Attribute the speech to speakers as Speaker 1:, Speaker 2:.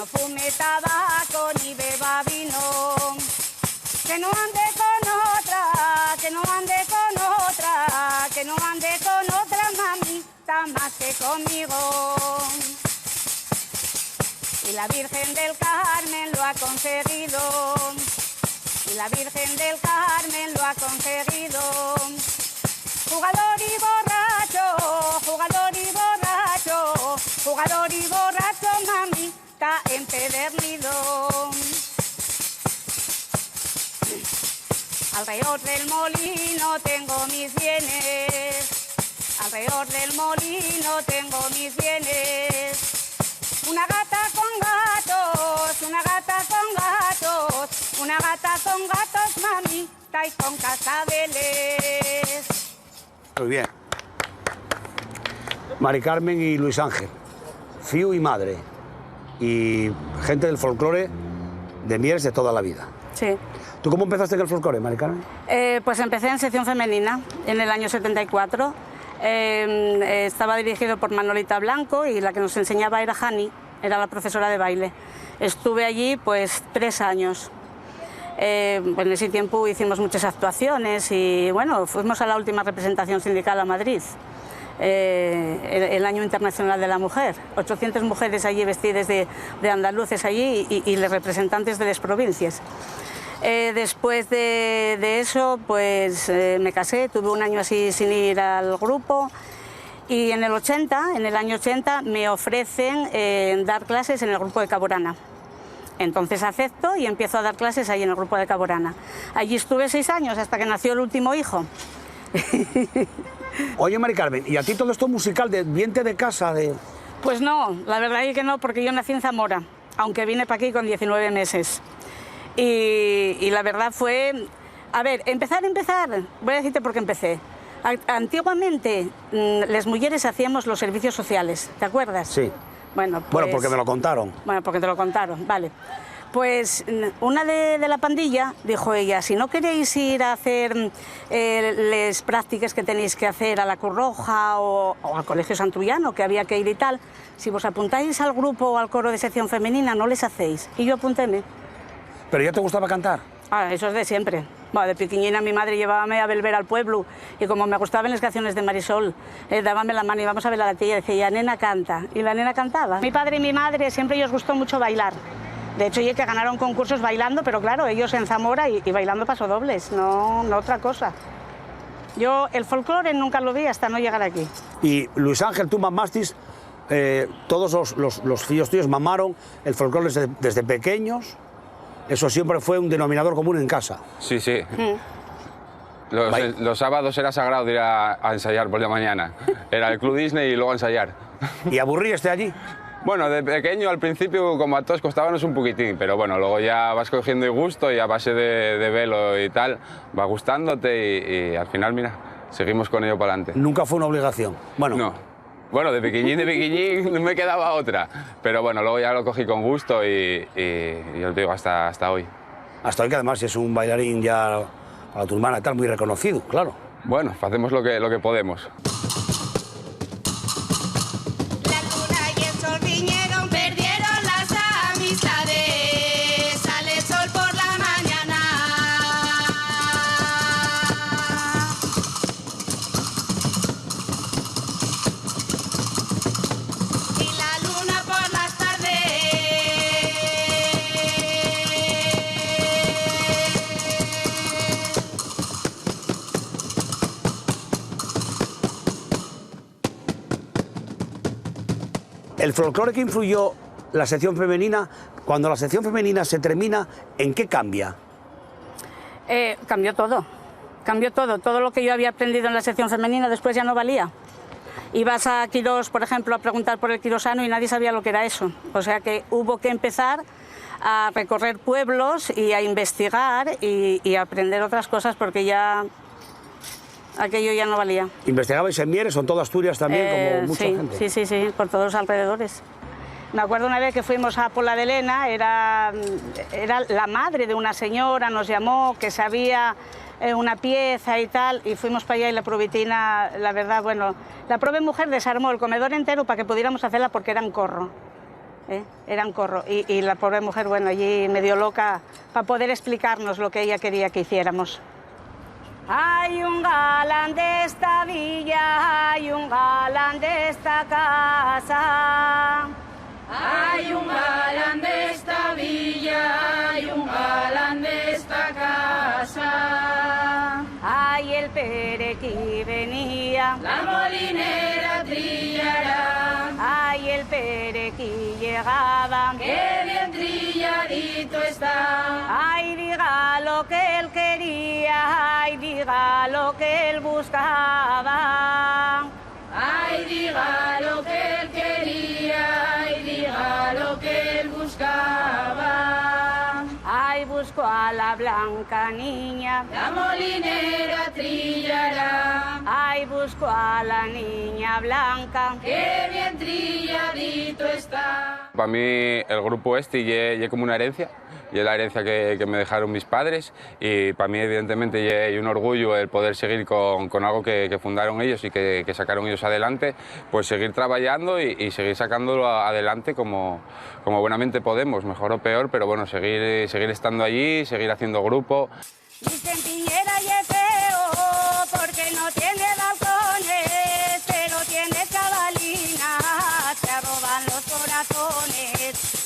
Speaker 1: no fume tabaco ni beba vino, que no ande con otra, que no ande con otra, que no ande con otra mamita más que conmigo. Y la Virgen del Carmen lo ha conseguido, y la Virgen del Carmen lo ha conseguido. Jugador y borracho, jugador y borracho, jugador y borracho, mamita empedernido. Alrededor del molino tengo mis bienes, alrededor del molino tengo mis bienes. Una gata con gatos, una gata con gatos, una gata con gatos, mamita, y con casabeles.
Speaker 2: Muy bien. Mari Carmen y Luis Ángel, fío y madre, y gente del folclore de Mieres de toda la vida.
Speaker 1: Sí.
Speaker 2: ¿Tú cómo empezaste en el folclore, Mari Carmen?
Speaker 1: Pues empecé en sección femenina en el año 74. Estaba dirigido por Manolita Blanco y la que nos enseñaba era Jani, era la profesora de baile. Estuve allí pues 3 años. En ese tiempo hicimos muchas actuaciones y bueno, fuimos a la última representación sindical a Madrid, el Año Internacional de la Mujer. 800 mujeres allí vestidas de andaluces allí y los representantes de las provincias. Después de eso, pues me casé, tuve un año así sin ir al grupo y en el año 80, me ofrecen dar clases en el grupo de Caborana. Entonces acepto y empiezo a dar clases ahí en el grupo de Caborana. Allí estuve 6 años hasta que nació el último hijo.
Speaker 2: Oye, Mari Carmen, ¿y a ti todo esto musical de ambiente de casa?
Speaker 1: Pues no, la verdad es que no, porque yo nací en Zamora, aunque vine para aquí con 19 meses. Y la verdad fue... A ver, empezar, voy a decirte por qué empecé. Antiguamente, las mujeres hacíamos los servicios sociales, ¿te acuerdas?
Speaker 2: Sí.
Speaker 1: Bueno, pues,
Speaker 2: bueno, porque me lo contaron.
Speaker 1: Bueno, porque te lo contaron, vale. Pues una de la pandilla dijo ella, si no queréis ir a hacer las prácticas que tenéis que hacer a la Cruz Roja o al Colegio Santullano, que había que ir y tal, si vos apuntáis al grupo o al coro de sección femenina, no les hacéis. Y yo apuntéme.
Speaker 2: ¿Pero ya te gustaba cantar?
Speaker 1: Ah, eso es de siempre. Bueno, de pequeñina mi madre llevábame a volver al pueblo y como me gustaban las canciones de Marisol, dábame la mano y vamos a ver a la tía y decía, nena canta. Y la nena cantaba. Mi padre y mi madre siempre ellos gustó mucho bailar. De hecho, oye, que ganaron concursos bailando, pero claro, ellos en Zamora y bailando pasodobles, no otra cosa. Yo el folclore nunca lo vi hasta no llegar aquí.
Speaker 2: Y Luis Ángel, tú mamastis, todos los hijos tuyos mamaron el folclore desde pequeños. Eso siempre fue un denominador común en casa.
Speaker 3: Sí, sí. Los sábados era sagrado de ir a ensayar por la mañana. Era el Club Disney y luego ensayar.
Speaker 2: ¿Y aburrías allí?
Speaker 3: Bueno, de pequeño al principio, como a todos, costábamos un poquitín, pero bueno, luego ya vas cogiendo el gusto y a base de velo y tal, va gustándote y al final, mira, seguimos con ello para adelante.
Speaker 2: Nunca fue una obligación. Bueno.
Speaker 3: No. Bueno, de pequeñín no me quedaba otra, pero bueno, luego ya lo cogí con gusto y os digo, hasta hoy.
Speaker 2: Hasta hoy, que además es un bailarín ya a tu hermana tal, muy reconocido, claro.
Speaker 3: Bueno, hacemos lo que podemos.
Speaker 2: El folclore que influyó la sección femenina, cuando la sección femenina se termina, ¿en qué cambia?
Speaker 1: Cambió todo. Todo lo que yo había aprendido en la sección femenina después ya no valía. Ibas a Quirós, por ejemplo, a preguntar por el quirosano y nadie sabía lo que era eso. O sea que hubo que empezar a recorrer pueblos y a investigar y a aprender otras cosas porque ya aquello ya no valía.
Speaker 2: ¿Investigabais en Mieres o en toda Asturias también, como mucha gente?
Speaker 1: Sí, por todos los alrededores. Me acuerdo una vez que fuimos a Pola de Lena, era la madre de una señora, nos llamó, que sabía una pieza y tal, y fuimos para allá y la provitina, la verdad, bueno, la prove mujer desarmó el comedor entero para que pudiéramos hacerla porque era en corro. Eran corro. Y la pobre mujer, bueno, allí medio loca para poder explicarnos lo que ella quería que hiciéramos. Hay un galán de esta villa, hay un galán de esta casa.
Speaker 4: Hay un galán de esta villa, hay un galán de esta casa.
Speaker 1: Ay, el perequí venía,
Speaker 4: La molinera trillará,
Speaker 1: ay, el perequí llegaba.
Speaker 4: qué bien trilladito está.
Speaker 1: Ay, diga lo que él quería, ay, diga lo que él buscaba.
Speaker 4: Ay, diga lo que él quería, ay, diga lo que él buscaba.
Speaker 1: Ay, buscó a la blanca niña,
Speaker 4: La molinera trillará,
Speaker 1: ay, buscó a la niña blanca.
Speaker 4: qué bien trilladito está.
Speaker 3: Para mí el grupo este ya como una herencia, y es la herencia que me dejaron mis padres, y para mí evidentemente ya hay un orgullo el poder seguir con algo que fundaron ellos y que sacaron ellos adelante, pues seguir trabajando y seguir sacándolo adelante como buenamente podemos, mejor o peor, pero bueno, seguir estando allí, seguir haciendo grupo.
Speaker 1: Dicen Piñera y es feo porque no tiene balcones, pero tiene chavalinas que roban los corazones.